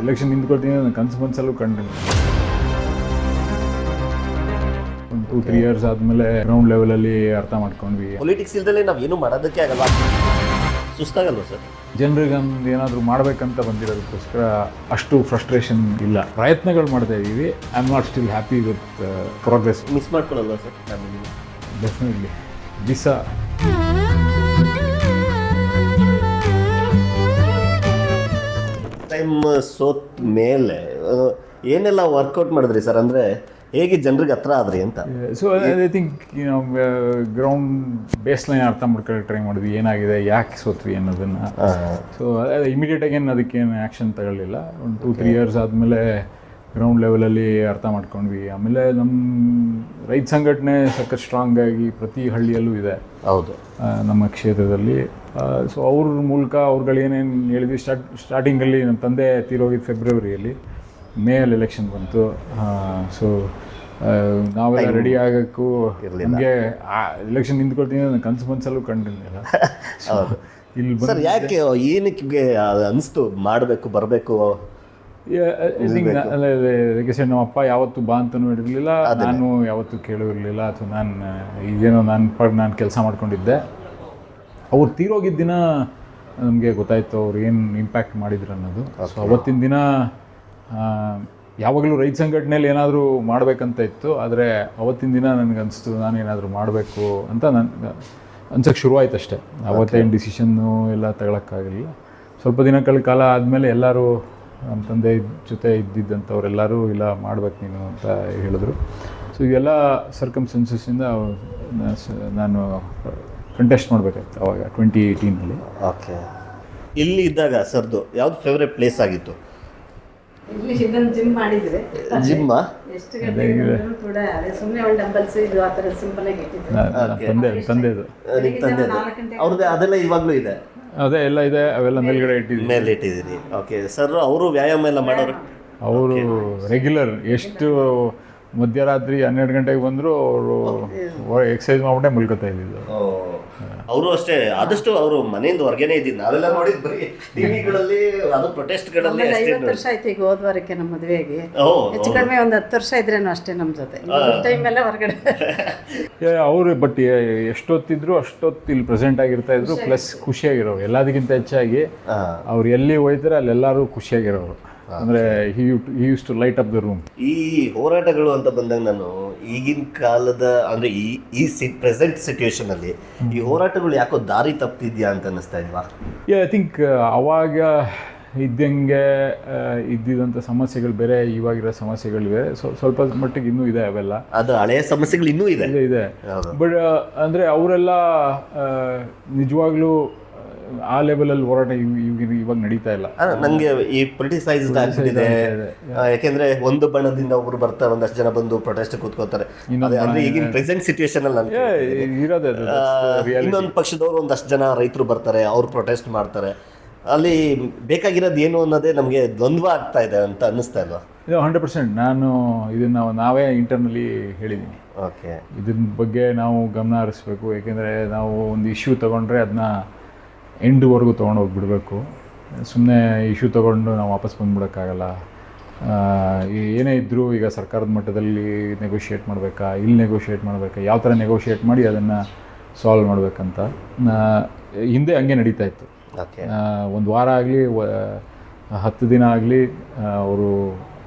Election ನಿಂತ್ಕೊಳ್ತೀನಿ ನನ್ನ ಕನಸು ಮನಸ್ಸಲ್ಲೂ ಕಂಡಿಲ್ಲ. ಒಂದು 2-3 ಇಯರ್ಸ್ ಆದಮೇಲೆ ಗ್ರೌಂಡ್ ಲೆವೆಲಲ್ಲಿ ಅರ್ಥ ಮಾಡ್ಕೊಂಡ್ವಿ. ಪೊಲಿಟಿಕ್ಸ್ ಇಲ್ದಲೇ ನಾವು ಏನು ಮಾಡೋದಕ್ಕೆ ಆಗಲ್ಲ, ಸುಸ್ತಾಗಲ್ವ ಸರ್? ಜನರಿಗೆ ಒಂದು ಏನಾದರೂ ಮಾಡಬೇಕಂತ ಬಂದಿರೋದಕ್ಕೋಸ್ಕರ ಅಷ್ಟು ಫ್ರಸ್ಟ್ರೇಷನ್ ಇಲ್ಲ. ಪ್ರಯತ್ನಗಳು ಮಾಡ್ತಾ ಇದ್ದೀವಿ. I am not still happy with progress. Miss ಮಾಡ್ಕೊಳ್ಳಲ್ವ sir family? Definitely. This time ಸೋತ್ ಮೇಲೆ ಏನೆಲ್ಲ ವರ್ಕೌಟ್ ಮಾಡಿದ್ರಿ ಸರ್? ಅಂದರೆ ಹೇಗೆ ಜನರಿಗೆ ಹತ್ರ ಆದ್ರಿ ಅಂತ. So I think ground base line ಅರ್ಥ ಮಾಡ್ಕೊಳ್ಳೋಕೆ ಟ್ರೈ ಮಾಡಿದ್ವಿ, ಏನಾಗಿದೆ, ಯಾಕೆ ಸೋತ್ವಿ ಅನ್ನೋದನ್ನು. ಸೊ ಇಮಿಡಿಯೇಟಾಗಿ ಏನು ಅದಕ್ಕೇನು ಆ್ಯಕ್ಷನ್ ತಗೊಳ್ಳಿಲ್ಲ. ಒಂದು 2-3 ಇಯರ್ಸ್ ಆದಮೇಲೆ ಗ್ರೌಂಡ್ ಲೆವೆಲಲ್ಲಿ ಅರ್ಥ ಮಾಡ್ಕೊಂಡ್ವಿ. ಆಮೇಲೆ ನಮ್ಮ ರೈತ ಸಂಘಟನೆ ಸಖತ್ ಸ್ಟ್ರಾಂಗ್ ಆಗಿ ಪ್ರತಿ ಹಳ್ಳಿಯಲ್ಲೂ ಇದೆ. ಹೌದು, ನಮ್ಮ ಕ್ಷೇತ್ರದಲ್ಲಿ. ಸೊ ಅವ್ರ ಮೂಲಕ ಅವ್ರುಗಳೇನೇನು ಹೇಳಿದ್ವಿ. ಸ್ಟಾರ್ಟಿಂಗಲ್ಲಿ ನಮ್ಮ ತಂದೆ ತೀರೋಗಿದ್ದು ಫೆಬ್ರವರಿಯಲ್ಲಿ, ಮೇಯಲ್ಲಿ ಎಲೆಕ್ಷನ್ ಬಂತು. ಸೊ ನಾವೆಲ್ಲ ರೆಡಿ ಆಗೋಕ್ಕೂ ನಮಗೆ ಎಲೆಕ್ಷನ್ ನಿಂತ್ಕೊಳ್ತೀನಿ ನನ್ನ ಕನಸು ಮನಸ್ಸಲ್ಲೂ ಕಂಡಿಲ್ಲ. ಇಲ್ಲಿ ಸರ್ ಯಾಕೆ ಏನಕ್ಕೆ ಅನಿಸ್ತು ಮಾಡಬೇಕು ಬರಬೇಕು? ನಮ್ಮ ಅಪ್ಪ ಯಾವತ್ತೂ ಬಾ ಅಂತಲೂ ಹೇಳಿರಲಿಲ್ಲ, ನಾನು ಯಾವತ್ತೂ ಕೇಳಿರಲಿಲ್ಲ. ಅಥವಾ ನಾನು ಕೆಲಸ ಮಾಡ್ಕೊಂಡಿದ್ದೆ. ಅವ್ರು ತೀರೋಗಿದ್ದ ದಿನ ನಮಗೆ ಗೊತ್ತಾಯಿತು ಅವ್ರು ಏನು ಇಂಪ್ಯಾಕ್ಟ್ ಮಾಡಿದ್ರು ಅನ್ನೋದು. ಸೊ ಅವತ್ತಿನ ದಿನ ಯಾವಾಗಲೂ ರೈತ ಸಂಘಟನೆಯಲ್ಲಿ ಏನಾದರೂ ಮಾಡಬೇಕಂತ ಇತ್ತು. ಆದರೆ ಅವತ್ತಿನ ದಿನ ನನಗನ್ನಿಸ್ತು ನಾನೇನಾದರೂ ಮಾಡಬೇಕು ಅಂತ ಅನ್ಸೋಕ್ಕೆ ಶುರುವಾಯ್ತು ಅಷ್ಟೇ. ಅವತ್ತೇನು ಡಿಸಿಷನ್ನು ಎಲ್ಲ ತಗೊಳಕ್ಕಾಗಲಿಲ್ಲ. ಸ್ವಲ್ಪ ದಿನಗಳ ಕಾಲ ಆದಮೇಲೆ ಎಲ್ಲರೂ ನಮ್ಮ ತಂದೆ ಜೊತೆ ಇದ್ದಿದ್ದಂಥವ್ರೆಲ್ಲರೂ ಇಲ್ಲ ಮಾಡಬೇಕು ನೀನು ಅಂತ ಹೇಳಿದ್ರು. ಸೊ ಇವೆಲ್ಲ ಸರ್ಕಮ್ಸ್ಟೆನ್ಸಸ್ಸಿಂದ ನಾನು ಕಂಟೆಸ್ಟ್ ಮಾಡಬೇಕಾಯ್ತು ಅವಾಗ 2018ನಲ್ಲಿ. ಓಕೆ, ಇಲ್ಲಿ ಇದ್ದಾಗ ಸರ್ದು ಯಾವ್ದು ಫೇವ್ರೆಟ್ ಪ್ಲೇಸ್ ಆಗಿತ್ತು? ಜಿಮ್ ಮಾಡಿದ್ರೆ ಜಿಮ್ಮಾ? ತಂದೆದು ಅವ್ರದ್ದೇ ಅದೆಲ್ಲ ಇವಾಗಲೂ ಇದೆ? ಅದೇ ಎಲ್ಲ ಇದೆ, ಅವೆಲ್ಲ ಮೇಲ್ಗಡೆ ಇಟ್ಟಿದ್ದೀರಿ. ಓಕೆ ಸರ್, ಅವರು ವ್ಯಾಯಾಮ ಎಲ್ಲ ಮಾಡೋರು? ಅವರು ರೆಗ್ಯುಲರ್, ಎಷ್ಟು ಮಧ್ಯರಾತ್ರಿ 12 ಗಂಟೆಗೆ ಬಂದರೂ ಅವರು ಎಕ್ಸಸೈಸ್ ಮಾಡ್ಬಿಟ್ಟೆ ಮಲ್ಕೋತಾ ಇದ್ದಿದ್ದು. ಅವರು ಅಷ್ಟೇ, ಆದಷ್ಟು ಅವರು ಮನೆಯಿಂದ ಹೊರಗೇನೆ ಇದ್ದಿದ್ದು. ನಾವೆಲ್ಲ ನೋಡಿದ್ ಬರೀ ಟಿವಿಗಳಲ್ಲಿ, ಅದು ಪ್ರೊಟೆಸ್ಟ್ಗಳಲ್ಲಿ. 50 ವರ್ಷ ಆಯ್ತು ಈಗ ಹೋದ್ವಾರಕ್ಕೆ ನಮ್ಮ ಮದುವೆಗೆ. ಹೆಚ್ಚು ಕಡಿಮೆ ಒಂದು 10 ವರ್ಷ ಇದ್ರೇನು ಅಷ್ಟೇ ನಮ್ಮ ಜೊತೆ. ಟೈಮ್ ಎಲ್ಲ ಹೊರಗಡೆ ಅವರು. ಬಟ್ ಎಷ್ಟೊತ್ತಿದ್ರು ಅಷ್ಟೊತ್ತು ಇಲ್ಲಿ ಪ್ರೆಸೆಂಟ್ ಆಗಿರ್ತಾ ಇದ್ರು. ಪ್ಲಸ್ ಖುಷಿಯಾಗಿರೋರು. ಎಲ್ಲದಕ್ಕಿಂತ ಹೆಚ್ಚಾಗಿ ಅವ್ರು ಎಲ್ಲಿ ಹೋಯ್ತಾರೆ ಅಲ್ಲೆಲ್ಲರೂ ಖುಷಿಯಾಗಿರೋರು. ಅಂದರೆ he use to light up the room. ಈ ಹೋರಾಟಗಳು ಅಂತ ಬಂದಾಗ ನಾನು ಈಗಿನ ಕಾಲದ ಅಂದರೆ ಈ ಪ್ರೆಸೆಂಟ್ ಸಿಚುವೇಶನ್ ಅಲ್ಲಿ ಈ ಹೋರಾಟಗಳು ಯಾಕೋ ದಾರಿ ತಪ್ಪಿದ್ಯಾ ಅಂತ ಅನ್ನಿಸ್ತಾ ಇಲ್ವಾ? ಐ ಥಿಂಕ್ ಅವಾಗ ಇದ್ದಂಗೆ ಇದ್ದಿದ್ದಂಥ ಸಮಸ್ಯೆಗಳು ಬೇರೆ, ಇವಾಗಿರೋ ಸಮಸ್ಯೆಗಳು ಬೇರೆ. ಸ್ವಲ್ಪ ಮಟ್ಟಿಗೆ ಇನ್ನೂ ಇದೆ ಅವೆಲ್ಲ. ಅದು ಹಳೆಯ ಸಮಸ್ಯೆಗಳು ಇನ್ನೂ ಇದೆ. ಬಟ್ ಅಂದರೆ ಅವರೆಲ್ಲ ನಿಜವಾಗ್ಲೂ ಆ ಲೆವೆಲಲ್ಲಿ ಹೋರಾಟ ಇವಾಗ ನಡೀತಾ ಇಲ್ಲ. ನನಗೆ ಈ ಪೊಲಿಟಿಸೈಸ್ಡ್ ಆಗ್ಬಿಟ್ಟಿದೆ. ಯಾಕೆಂದ್ರೆ ಒಂದು ಬಣದಿಂದ ಒಬ್ರು ಬರ್ತಾರೆ, ಒಂದಷ್ಟು ಜನ ಬಂದು ಪ್ರೊಟೆಸ್ಟ್ ಕೂತ್ಕೋತಾರೆ. ಅಂದ್ರೆ ಈಗಿನ ಪ್ರೆಸೆಂಟ್ ಸಿಚುವೇಶನ್ ಅಲ್ಲಿ ಇನ್ನೊಂದು ಪಕ್ಷದವರು ಒಂದಷ್ಟು ಜನ ರೈತರು ಬರ್ತಾರೆ, ಅವ್ರು ಪ್ರೊಟೆಸ್ಟ್ ಮಾಡ್ತಾರೆ. ಅಲ್ಲಿ ಬೇಕಾಗಿರೋದು ಏನು ಅನ್ನೋದೇ ನಮಗೆ ದ್ವಂದ್ವ ಆಗ್ತಾ ಇದೆ ಅಂತ ಅನ್ನಿಸ್ತಾ ಇಲ್ವಾ? 100%. ನಾನು ಇದನ್ನು ನಾವೇ ಇಂಟರ್ನಲಿ ಹೇಳಿದ್ದೀನಿ. ಓಕೆ, ಇದ್ರ ಬಗ್ಗೆ ನಾವು ಗಮನ ಹರಿಸ್ಬೇಕು. ಏಕೆಂದರೆ ನಾವು ಒಂದು ಇಶ್ಯೂ ತೊಗೊಂಡ್ರೆ ಅದನ್ನ ಎಂಡ್ವರೆಗೂ ತೊಗೊಂಡೋಗ್ಬಿಡ್ಬೇಕು. ಸುಮ್ಮನೆ ಇಶ್ಯೂ ತೊಗೊಂಡು ನಾವು ವಾಪಸ್ ಬಂದ್ಬಿಡೋಕ್ಕಾಗಲ್ಲ. ಏನೇ ಇದ್ದರೂ ಈಗ ಸರ್ಕಾರದ ಮಟ್ಟದಲ್ಲಿ ನೆಗೋಷಿಯೇಟ್ ಮಾಡಬೇಕಾ, ಇಲ್ಲಿ ನೆಗೋಷಿಯೇಟ್ ಮಾಡಬೇಕಾ, ಯಾವ ಥರ ನೆಗೋಷಿಯೇಟ್ ಮಾಡಿ ಅದನ್ನು ಸಾಲ್ವ್ ಮಾಡಬೇಕಂತ ಹಿಂದೆ ಹಂಗೆ ನಡೀತಾ ಇತ್ತು. ಒಂದು ವಾರ ಆಗಲಿ 10 ದಿನ ಆಗಲಿ ಅವರು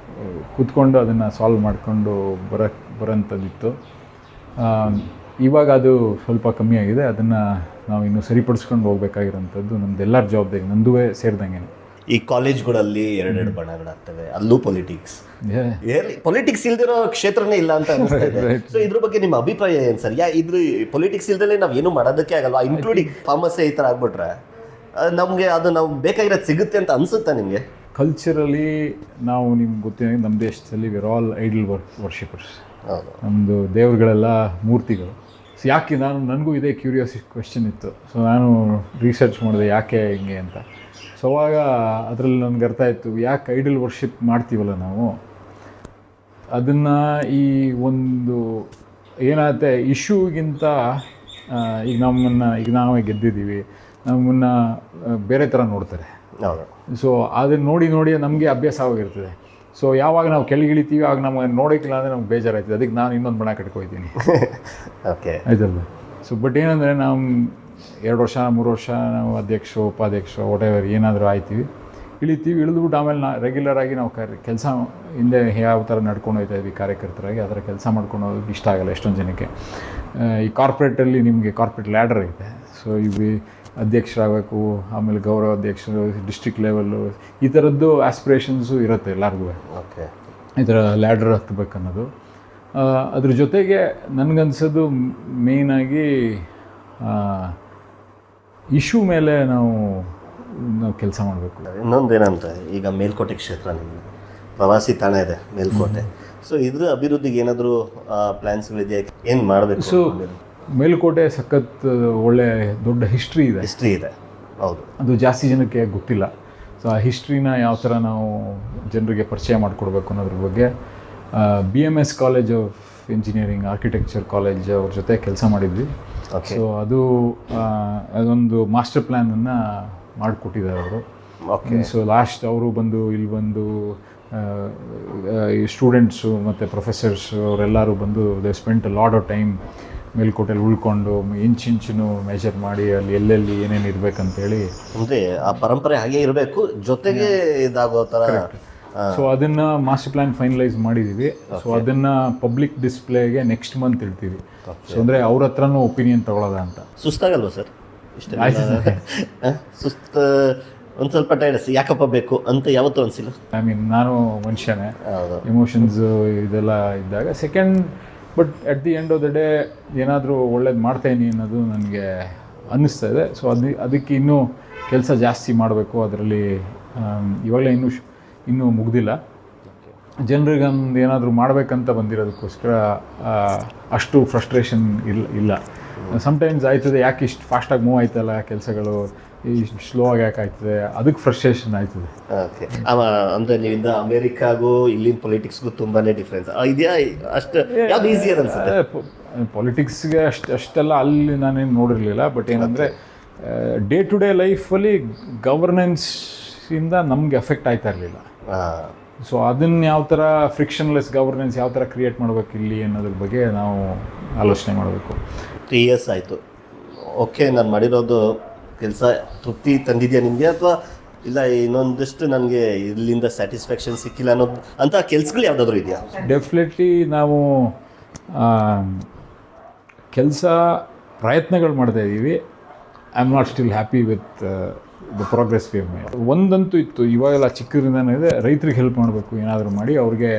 ಕೂತ್ಕೊಂಡು ಅದನ್ನು ಸಾಲ್ವ್ ಮಾಡಿಕೊಂಡು ಬರೋಂಥದ್ದಿತ್ತು. ಇವಾಗ ಅದು ಸ್ವಲ್ಪ ಕಮ್ಮಿ ಆಗಿದೆ. ಅದನ್ನು ನಾವು ಇನ್ನೂ ಸರಿಪಡಿಸ್ಕೊಂಡು ಹೋಗ್ಬೇಕಾಗಿರೋಂಥದ್ದು ನಮ್ದೆಲ್ಲರ ಜವಾಬ್ದಾರಿ, ನಂದೂ ಸೇರಿದಂಗೆ. ಈ ಕಾಲೇಜ್ಗಳಲ್ಲಿ 2 ಬಣಗಳಾಗ್ತವೆ, ಅಲ್ಲೂ ಪೊಲಿಟಿಕ್ಸ್ ಇಲ್ದಿರೋ ಕ್ಷೇತ್ರನೇ ಇಲ್ಲ ಅಂತ ಅನಿಸ್ತಾ ಇದೆ. ಸೊ ಇದ್ರ ಬಗ್ಗೆ ನಿಮ್ಮ ಅಭಿಪ್ರಾಯ ಏನು ಸರ್? ಇದ್ರ ಪೊಲಿಟಿಕ್ಸ್ ಇಲ್ದಲೇ ನಾವು ಏನೂ ಮಾಡೋದಕ್ಕೆ ಆಗಲ್ವಾ? ಇನ್ಕ್ಲೂಡಿಂಗ್ ಫಾರ್ಮಸಿ ಈ ಥರ ಆಗ್ಬಿಟ್ರೆ ನಮಗೆ ಅದು ನಾವು ಬೇಕಾಗಿರೋದು ಸಿಗುತ್ತೆ ಅಂತ ಅನಿಸುತ್ತಾ ನಿಮಗೆ? ಕಲ್ಚರಲಿ ನಾವು ನಿಮ್ಗೆ ಗೊತ್ತಿರೋ ನಮ್ಮ ದೇಶದಲ್ಲಿ ವಿರ್ ಆಲ್ ಐಡಲ್ ವರ್ಷಿಪರ್ಸ್. ನಮ್ಮದು ದೇವರುಗಳೆಲ್ಲ ಮೂರ್ತಿಗಳು. ಸೊ ಯಾಕೆ ನನಗೂ ಇದೇ ಕ್ಯೂರಿಯಾಸಿಟಿ ಇತ್ತು. ಸೊ ನಾನು ರಿಸರ್ಚ್ ಮಾಡಿದೆ ಯಾಕೆ ಹಿಂಗೆ ಅಂತ. ಸೊ ಅವಾಗ ಅದರಲ್ಲಿ ನನಗೆ ಅರ್ಥ ಆಯಿತು, ಯಾಕೆ ಐಡಲ್ ವರ್ಷಿಪ್ ಮಾಡ್ತೀವಲ್ಲ ನಾವು, ಅದನ್ನು ಈ ಒಂದು ಏನಾಗುತ್ತೆ ಇಶ್ಯೂಗಿಂತ ಈಗ ನಾವೇ ಗೆದ್ದಿದ್ದೀವಿ, ನಮ್ಮನ್ನು ಬೇರೆ ಥರ ನೋಡ್ತಾರೆ. ಸೊ ಅದನ್ನು ನೋಡಿ ನಮಗೆ ಅಭ್ಯಾಸ ಆಗಿರ್ತದೆ. ಸೊ ಯಾವಾಗ ನಾವು ಕೆಳಗಿಳಿತೀವಿ ಆಗ ನಮಗೆ ನೋಡೋಕ್ಕಿಲ್ಲ ಅಂದರೆ ನಮ್ಗೆ ಬೇಜಾರಾಯ್ತದೆ. ಅದಕ್ಕೆ ನಾನು ಇನ್ನೊಂದು ಬಣ ಕಟ್ಕೊಯ್ತೀನಿ. ಓಕೆ, ಆಯ್ತಲ್ಲ. ಸೊ ಬಟ್ ಏನಂದರೆ ನಾವು 2 ವರ್ಷ 3 ವರ್ಷ ನಾವು ಅಧ್ಯಕ್ಷರು ಉಪಾಧ್ಯಕ್ಷರು ವಾಟೆವರ್ ಏನಾದರೂ ಆಯ್ತೀವಿ, ಇಳಿದ್ಬಿಟ್ಟು ಆಮೇಲೆ ರೆಗ್ಯುಲರಾಗಿ ನಾವು ಕೆಲಸ ಹಿಂದೆ ಯಾವ ಥರ ನಡ್ಕೊಂಡು ಹೋಗ್ತಾ ಇದ್ವಿ ಕಾರ್ಯಕರ್ತರಾಗಿ, ಆ ಥರ ಕೆಲಸ ಮಾಡ್ಕೊಂಡು ಹೋಗೋದು ಇಷ್ಟ ಆಗಲ್ಲ ಎಷ್ಟೊಂದು ಜನಕ್ಕೆ. ಈ ಕಾರ್ಪೊರೇಟಲ್ಲಿ ನಿಮಗೆ ಕಾರ್ಪೊರೇಟ್ ಲ್ಯಾಡರ್ ಇದೆ. ಸೊ ಇವು ಅಧ್ಯಕ್ಷರಾಗಬೇಕು, ಆಮೇಲೆ ಗೌರವ ಅಧ್ಯಕ್ಷರು, ಡಿಸ್ಟ್ರಿಕ್ಟ್ ಲೆವೆಲ್ಲು, ಈ ಥರದ್ದು ಆಸ್ಪಿರೇಷನ್ಸು ಇರುತ್ತೆ ಎಲ್ಲರಿಗೂ. ಓಕೆ, ಈ ಥರ ಲ್ಯಾಡ್ರ್ ಹತ್ತಬೇಕು ಅನ್ನೋದು. ಅದ್ರ ಜೊತೆಗೆ ನನಗನ್ಸೋದು ಮೇಯ್ನಾಗಿ ಇಶ್ಯೂ ಮೇಲೆ ನಾವು ಕೆಲಸ ಮಾಡಬೇಕು. ಇನ್ನೊಂದೇನಂತ, ಈಗ ಮೇಲ್ಕೋಟೆ ಕ್ಷೇತ್ರ ನಿಮಗೆ ಪ್ರವಾಸಿ ತಾಣ ಇದೆ ಮೇಲ್ಕೋಟೆ. ಸೊ ಇದ್ರ ಅಭಿವೃದ್ಧಿಗೆ ಏನಾದರೂ ಪ್ಲ್ಯಾನ್ಸ್ಗಳಿದೆಯಾ? ಏನು ಮಾಡಬೇಕು? ಸೊ ಮೇಲ್ಕೋಟೆ ಸಖತ್ ಒಳ್ಳೆ ದೊಡ್ಡ ಹಿಸ್ಟ್ರಿ ಇದೆ. ಹೌದು, ಅದು ಜಾಸ್ತಿ ಜನಕ್ಕೆ ಗೊತ್ತಿಲ್ಲ. ಸೊ ಆ ಹಿಸ್ಟ್ರಿನ ಯಾವ ಥರ ನಾವು ಜನರಿಗೆ ಪರಿಚಯ ಮಾಡಿಕೊಡ್ಬೇಕು ಅನ್ನೋದ್ರ ಬಗ್ಗೆ BMS college of engineering architecture college ಅವ್ರ ಜೊತೆ ಕೆಲಸ ಮಾಡಿದ್ವಿ. ಸೊ ಅದೊಂದು ಮಾಸ್ಟರ್ ಪ್ಲ್ಯಾನನ್ನು ಮಾಡಿಕೊಟ್ಟಿದ್ದಾರೆ ಅವರು. ಸೊ ಲಾಸ್ಟ್ ಅವರು ಇಲ್ಲಿ ಬಂದು ಈ ಸ್ಟೂಡೆಂಟ್ಸು ಮತ್ತು ಪ್ರೊಫೆಸರ್ಸು ಅವರೆಲ್ಲರೂ ಬಂದು they spent lot of time ಮೇಲ್ಕೋಟೆಯಲ್ಲಿ ಉಳ್ಕೊಂಡು ಇಂಚಿಂಚು ಮೆಜರ್ ಮಾಡಿ ಅಲ್ಲಿ ಎಲ್ಲೆಲ್ಲಿ ಏನೇನು ಇರಬೇಕಂತೇಳಿ. ಅಂದರೆ ಆ ಪರಂಪರೆ ಹಾಗೆ ಇರಬೇಕು, ಜೊತೆಗೆ ಇದಾಗೋ ಥರ. ಸೊ ಅದನ್ನು ಮಾಸ್ಟರ್ ಪ್ಲ್ಯಾನ್ ಫೈನಲೈಸ್ ಮಾಡಿದ್ದೀವಿ. ಸೊ ಅದನ್ನು ಪಬ್ಲಿಕ್ ಡಿಸ್ಪ್ಲೇಗೆ ನೆಕ್ಸ್ಟ್ ಮಂತ್ ಇಡ್ತೀವಿ. ಸೊ ಅಂದರೆ ಅವ್ರ ಹತ್ರನೂ ಒಪಿನಿಯನ್ ತಗೊಳ್ಳೋದ ಅಂತ. ಸುಸ್ತಾಗಲ್ವ ಸರ್? ಇಷ್ಟ ಸುಸ್ತು, ಒಂದು ಸ್ವಲ್ಪ ಟೈರ್ಸ್ ಯಾಕಪ್ಪ ಬೇಕು ಅಂತ ಯಾವತ್ತೂ ಅನಿಸಿಲ್ಲ? ನಾನು ಮನುಷ್ಯನೇ, ಎಮೋಷನ್ಸು ಇದೆಲ್ಲ ಇದ್ದಾಗ second. But at the end of the day ಏನಾದರೂ ಒಳ್ಳೇದು ಮಾಡ್ತಾಯಿನಿ ಅನ್ನೋದು ನನಗೆ ಅನ್ನಿಸ್ತಾ ಇದೆ. ಸೊ ಅದಕ್ಕೆ ಇನ್ನೂ ಕೆಲಸ ಜಾಸ್ತಿ ಮಾಡಬೇಕು. ಅದರಲ್ಲಿ ಇವಾಗಲೇ ಇನ್ನೂ ಮುಗ್ದಿಲ್ಲ. ಜನರಿಗೆ ಒಂದು ಏನಾದರೂ ಮಾಡಬೇಕಂತ ಬಂದಿರೋದಕ್ಕೋಸ್ಕರ ಅಷ್ಟು ಫ್ರಸ್ಟ್ರೇಷನ್ ಇಲ್ಲ. ಸಮ್ಟೈಮ್ಸ್ ಆಯ್ತದೆ, ಯಾಕೆ ಇಷ್ಟು ಫಾಸ್ಟಾಗಿ ಮೂವ್ ಆಯ್ತಲ್ಲ ಕೆಲಸಗಳು, ಇಷ್ಟು ಸ್ಲೋ ಆಗಿ ಯಾಕೆ ಆಯ್ತದೆ, ಅದಕ್ಕೆ ಫ್ರಸ್ಟ್ರೇಷನ್ ಆಯ್ತದೆ. ಓಕೆ, ಅಂದರೆ ನೀವಿಂದ ಅಮೇರಿಕಾಗೂ ಇಲ್ಲಿನ ಪೊಲಿಟಿಕ್ಸ್ಗೂ ತುಂಬಾ ಡಿಫ್ರೆನ್ಸ್ ಇದೆಯಾ? ಅಷ್ಟು ಯಾವ್ದು ಈಸಿಯರ್ ಅನ್ಸುತ್ತೆ? ಪೊಲಿಟಿಕ್ಸ್ಗೆ ಅಷ್ಟೆಲ್ಲ ಅಲ್ಲಿ ನಾನೇನು ನೋಡಿರಲಿಲ್ಲ. ಬಟ್ ಏನಂದರೆ ಡೇ ಟು ಡೇ ಲೈಫಲ್ಲಿ ಗವರ್ನೆನ್ಸಿಂದ ನಮಗೆ ಎಫೆಕ್ಟ್ ಆಯ್ತಾ ಇರಲಿಲ್ಲ. ಸೊ ಅದನ್ನು ಯಾವ ಥರ ಫ್ರಿಕ್ಷನ್ಲೆಸ್ ಗವರ್ನೆನ್ಸ್ ಯಾವ ಥರ ಕ್ರಿಯೇಟ್ ಮಾಡಬೇಕು ಇಲ್ಲಿ ಅನ್ನೋದ್ರ ಬಗ್ಗೆ ನಾವು ಆಲೋಚನೆ ಮಾಡಬೇಕು. 3 years ಆಯಿತು. ಓಕೆ, ನಾನು ಮಾಡಿರೋದು ಕೆಲಸ ತೃಪ್ತಿ ತಂದಿದೆಯಾ ನಿಮಗೆ, ಅಥವಾ ಇಲ್ಲ ಇನ್ನೊಂದಷ್ಟು ನನಗೆ ಇಲ್ಲಿಂದ ಸ್ಯಾಟಿಸ್ಫ್ಯಾಕ್ಷನ್ ಸಿಕ್ಕಿಲ್ಲ ಅನ್ನೋದು ಅಂತ ಕೆಲಸಗಳು ಯಾವುದಾದ್ರೂ ಇದೆಯಾ? ಡೆಫಿನೆಟ್ಲಿ ನಾವು ಕೆಲಸ ಪ್ರಯತ್ನಗಳು ಮಾಡ್ತಾ ಇದ್ದೀವಿ. I am not still happy with the progress we have made. ಒಂದಂತೂ ಇತ್ತು, ಇವಾಗೆಲ್ಲ ಚಿಕ್ಕದ್ರಿಂದನೇ ಇದೆ, ರೈತರಿಗೆ ಹೆಲ್ಪ್ ಮಾಡಬೇಕು, ಏನಾದರೂ ಮಾಡಿ ಅವ್ರಿಗೆ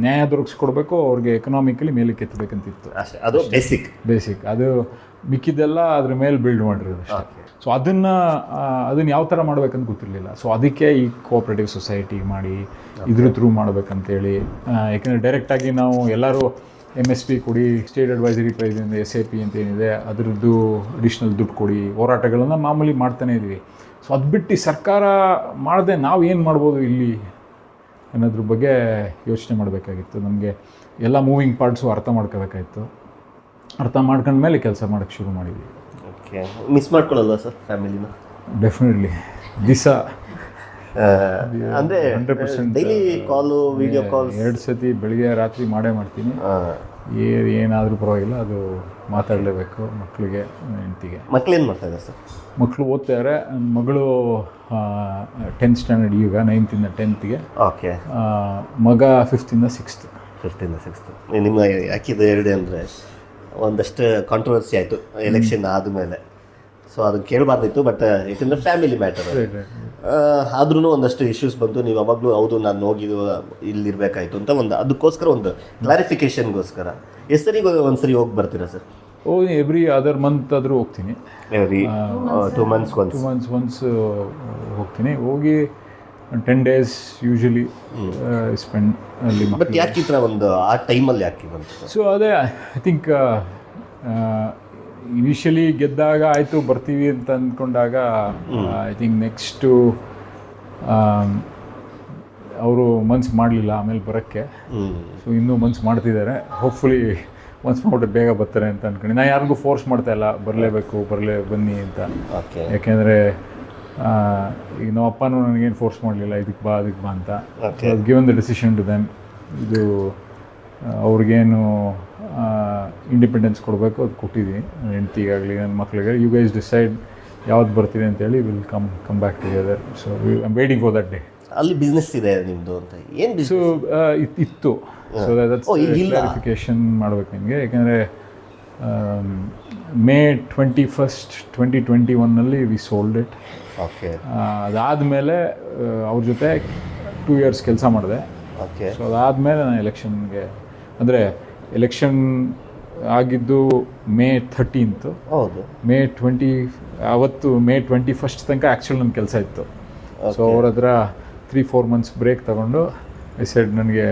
ನ್ಯಾಯ ದೊರಕಿಸ್ಕೊಡ್ಬೇಕು, ಅವ್ರಿಗೆ ಎಕನಾಮಿಕಲಿ ಮೇಲೆ ಕೆತ್ತಬೇಕಂತಿತ್ತು ಅಷ್ಟೇ. ಅದು ಬೇಸಿಕ್. ಅದು ಮಿಕ್ಕಿದ್ದೆಲ್ಲ ಅದ್ರ ಮೇಲೆ ಬಿಲ್ಡ್ ಮಾಡಿರೋದು ಅಷ್ಟೇ. ಸೊ ಅದನ್ನು ಯಾವ ಥರ ಮಾಡ್ಬೇಕಂತ ಗೊತ್ತಿರಲಿಲ್ಲ. ಸೊ ಅದಕ್ಕೆ ಈ ಕೋಆಪ್ರೇಟಿವ್ ಸೊಸೈಟಿ ಮಾಡಿ ಇದ್ರ ಥ್ರೂ ಮಾಡ್ಬೇಕಂತೇಳಿ. ಯಾಕೆಂದರೆ ಡೈರೆಕ್ಟಾಗಿ ನಾವು ಎಲ್ಲರೂ MSP ಕೊಡಿ, ಸ್ಟೇಟ್ ಅಡ್ವೈಸರಿ ಪ್ರೈಸಿಂದ SAP ಅಂತ ಏನಿದೆ ಅದರದ್ದು ಅಡಿಷ್ನಲ್ ದುಡ್ಡು ಕೊಡಿ ಹೋರಾಟಗಳನ್ನು ಮಾಮೂಲಿ ಮಾಡ್ತಾನೇ ಇದ್ವಿ. ಸೊ ಅದು ಬಿಟ್ಟು ಸರ್ಕಾರ ಮಾಡದೆ ನಾವು ಏನು ಮಾಡ್ಬೋದು ಇಲ್ಲಿ ಅನ್ನೋದ್ರ ಬಗ್ಗೆ ಯೋಚನೆ ಮಾಡಬೇಕಾಗಿತ್ತು. ನಮಗೆ ಎಲ್ಲ ಮೂವಿಂಗ್ ಪಾರ್ಟ್ಸು ಅರ್ಥ ಮಾಡ್ಕೋಬೇಕಾಗಿತ್ತು. ಅರ್ಥ ಮಾಡ್ಕೊಂಡ್ಮೇಲೆ ಕೆಲಸ ಮಾಡೋಕ್ಕೆ ಶುರು ಮಾಡಿದ್ವಿ. ಓಕೆ, ಮಿಸ್ ಮಾಡ್ಕೊಳ್ಳಲ್ವ ಸರ್ ಫ್ಯಾಮಿಲಿನ? ಡೆಫಿನೆಟ್ಲಿ. ದಿವಸ ಅಂದರೆ 100% ಡೈಲಿ ಕಾಲು, ವಿಡಿಯೋ ಕಾಲ್ 2 ಸತಿ ಬೆಳಿಗ್ಗೆ ರಾತ್ರಿ ಮಾಡ್ತೀನಿ. ಏನಾದರೂ ಪರವಾಗಿಲ್ಲ, ಅದು ಮಾತಾಡಲೇಬೇಕು ಮಕ್ಕಳಿಗೆ, ಹೆಂಡತಿಗೆ. ಮಕ್ಕಳೇನು ಮಾಡ್ತಾ ಇದ್ದಾರೆ ಸರ್? ಮಕ್ಕಳು ಓದ್ತಾರೆ. ನನ್ನ ಮಗಳು 10th ಸ್ಟ್ಯಾಂಡರ್ಡ್, ಈಗ 9th ಇಂದ 10th. ಓಕೆ. ಮಗ 5th ಇಂದ 6th. ನಿಮ್ಮ ಯಾಕಿದೆ 2 ಅಂದರೆ ಒಂದಷ್ಟು ಕಾಂಟ್ರವರ್ಸಿ ಆಯಿತು ಎಲೆಕ್ಷನ್ ಆದಮೇಲೆ. ಸೊ ಅದನ್ನು ಕೇಳಬಾರ್ದಿತ್ತು, ಬಟ್ ಯಾಕೆಂದರೆ ಫ್ಯಾಮಿಲಿ ಮ್ಯಾಟರ್. ಆದ್ರೂ ಒಂದಷ್ಟು ಇಶ್ಯೂಸ್ ಬಂತು. ನೀವು ಅವಾಗಲೂ ಹೌದು ನಾನು ಹೋಗಿದ್ದು ಇಲ್ಲಿರಬೇಕಾಯ್ತು ಅಂತ ಅದಕ್ಕೋಸ್ಕರ ಒಂದು ಕ್ಲಾರಿಫಿಕೇಷನ್ಗೋಸ್ಕರ ಹೆಸರಿಗೆ ಒಂದ್ಸರಿ ಹೋಗಿ ಬರ್ತೀರಾ ಸರ್? ಎವ್ರಿ ಅದರ್ ಮಂತ್ ಆದರೂ ಹೋಗ್ತೀನಿ. ಎವ್ರಿ 2 months ಒನ್ಸ್ ಹೋಗ್ತೀನಿ. ಹೋಗಿ 10 days ಯೂಶಲಿ ಸ್ಪೆಂಡ್ ಅಲ್ಲಿ. ಬಟ್ ಯಾಕೆ ಈ ಥರ ಒಂದು ಆ ಟೈಮಲ್ಲಿ ಯಾಕೆ ಬಂತು? ಸೊ ಅದೇ ಐ ಥಿಂಕ್ ಇನಿಷಿಯಲಿ ಗೆದ್ದಾಗ ಆಯಿತು ಬರ್ತೀವಿ ಅಂತ ಅಂದ್ಕೊಂಡಾಗ ಐ ಥಿಂಕ್ ನೆಕ್ಸ್ಟು ಅವರು ಮನ್ಸು ಮಾಡಲಿಲ್ಲ ಆಮೇಲೆ ಬರೋಕ್ಕೆ. ಸೊ ಇನ್ನೂ ಮನ್ಸು ಮಾಡ್ತಿದ್ದಾರೆ. ಹೋಪ್ಫುಲಿ ಮನ್ಸು ಮಾಡ್ಬಿಟ್ಟು ಬೇಗ ಬರ್ತಾರೆ ಅಂತ ಅಂದ್ಕೊಂಡು. ನಾನು ಯಾರಿಗೂ ಫೋರ್ಸ್ ಮಾಡ್ತಾಯಿಲ್ಲ ಬರಲೇಬೇಕು ಬನ್ನಿ ಅಂತ. ಯಾಕೆಂದರೆ ಈಗ ನಮ್ಮ ಅಪ್ಪನೂ ನನಗೇನು ಫೋರ್ಸ್ ಮಾಡಲಿಲ್ಲ ಇದಕ್ಕೆ ಬಾ ಅಂತ. Okay. Given the decision to them. ಇದು ಅವ್ರಿಗೇನು ಇಂಡಿಪೆಂಡೆನ್ಸ್ ಕೊಡಬೇಕು ಅದು ಕೊಟ್ಟಿದ್ದೀನಿ ನನ್ನ ಹೆಂಡ್ತಿಗಾಗಲಿ ನನ್ನ ಮಕ್ಕಳಿಗೆ. ಯು ಗೈಸ್ ಡಿಸೈಡ್ ಯಾವ್ದು ಬರ್ತೀನಿ ಅಂತೇಳಿ will come back together. So I am waiting for that day. ಅಲ್ಲಿ ಬಿಸ್ನೆಸ್ ಇದೆ ನಿಮ್ಮದು ಅಂತ ಏನು ಸೊ ಇತ್ತು. ಸೊ ದಟ್ಸ್ ಕ್ಲಾರಿಫಿಕೇಶನ್ ಮಾಡ್ಬೇಕು ನಿಮಗೆ. ಯಾಕೆಂದರೆ May 21st 2021 we sold it. Okay ಅದಾದಮೇಲೆ ಅವ್ರ ಜೊತೆ 2 years ಕೆಲಸ ಮಾಡಿದೆ. ಓಕೆ ಸೊ ಅದಾದಮೇಲೆ ನಾನು ಎಲೆಕ್ಷನ್ಗೆ, ಅಂದರೆ ಎಲೆಕ್ಷನ್ ಆಗಿದ್ದು May 13th. ಹೌದು May 20 ಅವತ್ತು May 21st ತನಕ ಆ್ಯಕ್ಚುಲಿ ನನ್ನ ಕೆಲಸ ಇತ್ತು. ಸೊ ಅವ್ರ ಹತ್ರ 3-4 months ಬ್ರೇಕ್ ತೊಗೊಂಡು ಐ ಸೆಡ್ ನನಗೆ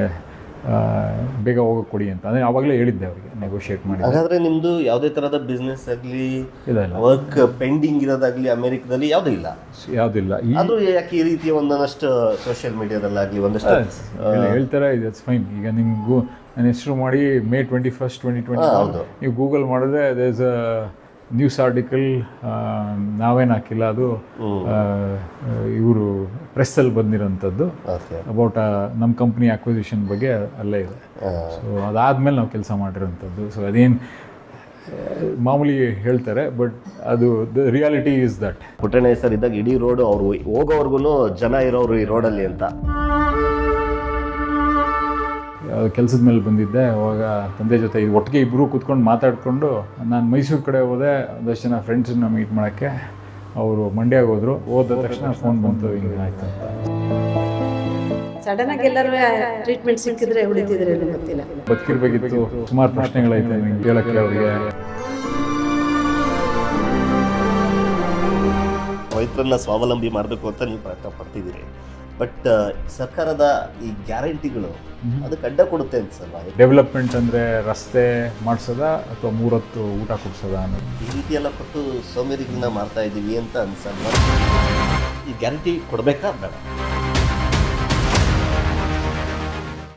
ಬೇಗ ಹೋಗೋಕೆ ಕೊಡಿ ಅಂತ. ಅಂದರೆ ಆವಾಗಲೇ ಹೇಳಿದ್ದೆ ಅವರಿಗೆ, ನೆಗೋಷಿಯೇಟ್ ಮಾಡಿ. ಹಾಗಾದ್ರೆ ನಿಮ್ಮದು ಯಾವುದೇ ಥರದ ಬಿಸ್ನೆಸ್ ಆಗಲಿ ಇಲ್ಲ ವರ್ಕ್ ಪೆಂಡಿಂಗ್ ಇರೋದಾಗಲಿ ಅಮೆರಿಕದಲ್ಲಿ ಯಾವುದೂ ಇಲ್ಲ? ಯಾವುದಿಲ್ಲ. ಆದರೂ ಯಾಕೆ ಈ ರೀತಿಯ ಒಂದಷ್ಟು ಸೋಷಿಯಲ್ ಮೀಡಿಯಾದಲ್ಲಾಗಲಿ ಒಂದಷ್ಟು ಹೇಳ್ತಾರೆ, ಇಟ್ಸ್ ಫೈನ್. ಈಗ ನಿಮಗೂ ನನ್ನ ಹೆಸರು ಮಾಡಿ May 21st 2020 ನೀವು ಗೂಗಲ್ ಮಾಡಿದ್ರೆ there is a news article. ನಾವೇನು ಹಾಕಿಲ್ಲ, ಅದು ಇವರು ಪ್ರೆಸ್ಸಲ್ಲಿ ಬಂದಿರೋಂಥದ್ದು ಅಬೌಟ್ ನಮ್ಮ ಕಂಪ್ನಿ ಅಕ್ವಿಸಿಷನ್ ಬಗ್ಗೆ ಅಲ್ಲೇ ಇದೆ. ಸೊ ಅದಾದಮೇಲೆ ನಾವು ಕೆಲಸ ಮಾಡಿರೋಂಥದ್ದು. ಸೊ ಅದೇನು ಮಾಮೂಲಿ ಹೇಳ್ತಾರೆ, ಬಟ್ ಅದು the reality is that. Puttanna sir ಇದ್ದಾಗ ಇಡೀ ರೋಡು ಅವರು ಹೋಗೋವರೆಗೂ ಜನ ಇರೋರು ಈ ರೋಡಲ್ಲಿ ಅಂತ. ಕೆಲಸದ ಮೇಲೆ ಬಂದಿದ್ದೆ. ಅವಾಗ ತಂದೆ ಜೊತೆ ಒಟ್ಟಿಗೆ ಇಬ್ಬರು ಕೂತ್ಕೊಂಡು ಮಾತಾಡಿಕೊಂಡು ನಾನು ಮೈಸೂರು ಕಡೆ ಹೋದೆ. ಒಂದಷ್ಟು ಜನ ಫ್ರೆಂಡ್ಸನ್ನ ಮೀಟ್ ಮಾಡೋಕ್ಕೆ. ಅವರು ಮಂಡ್ಯಗೆ ಹೋದರು. ಹೋದ ತಕ್ಷಣ ಫೋನ್ ಬಂತು, ಹಿಂಗೆ ಆಯ್ತು ಅಂತ. ಸಡನ್ನಾಗಿ ಎಲ್ಲರೂ ಟ್ರೀಟ್ಮೆಂಟ್ ಸಿಕ್ಕಿದ್ರೆ ಉಳಿತಿದ್ರೆ ಗೊತ್ತಿಲ್ಲ. ಬದುಕಿರ್ಬೇಕಿತ್ತು. ಸುಮಾರು ಪ್ರಶ್ನೆಗಳೈತೆ ನನಗೆ ಕೇಳೋಕ್ಕೆ ಅವರಿಗೆ. ರೈತರನ್ನ ಸ್ವಾವಲಂಬಿ ಮಾಡಬೇಕು ಅಂತ ನೀವು ಪ್ರಯತ್ನ ಪಡ್ತಿದ್ದೀರಿ. ಬಟ್ ಸರ್ಕಾರದ ಈ ಗ್ಯಾರಂಟಿಗಳು ಅದಕ್ಕೆ ಅಡ್ಡ ಕೊಡುತ್ತೆ ಅನ್ಸಲ್ವಾ? ಡೆವಲಪ್ಮೆಂಟ್ ಅಂದರೆ ರಸ್ತೆ ಮಾಡಿಸೋದಾ ಅಥವಾ 3 ಹೊತ್ತು ಊಟ ಕೊಡಿಸೋದಾ ಅನ್ನೋದು. ಈ ರೀತಿ ಎಲ್ಲ ಕೊಟ್ಟು ಸೋಮೇರಿಗಳನ್ನ ಮಾಡ್ತಾ ಇದ್ದೀವಿ ಅಂತ ಅನ್ಸಲ್ವಾ? ಈ ಗ್ಯಾರಂಟಿ ಕೊಡಬೇಕಾ ಬೇಡ?